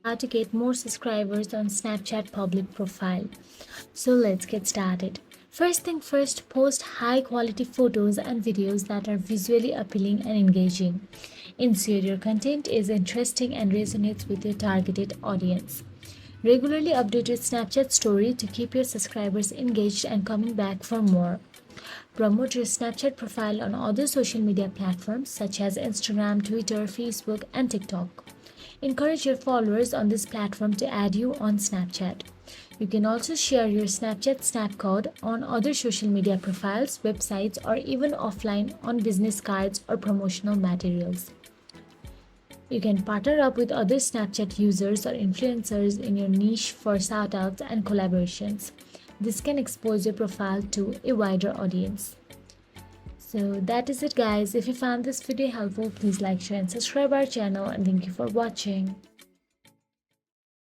how to get more subscribers on Snapchat public profile. So let's get started. First thing first, post high quality photos and videos that are visually appealing and engaging. Ensure your content is interesting and resonates with your targeted audience. Regularly update your Snapchat story to keep your subscribers engaged and coming back for more. Promote your Snapchat profile on other social media platforms such as Instagram, Twitter, Facebook, and TikTok. Encourage your followers on this platform to add you on Snapchat. You can also share your Snapchat snap code on other social media profiles, websites, or even offline on business cards or promotional materials. You can partner up with other Snapchat users or influencers in your niche for shoutouts and collaborations. This can expose your profile to a wider audience. So that is it guys. If you found this video helpful, please like, share and subscribe our channel, and thank you for watching.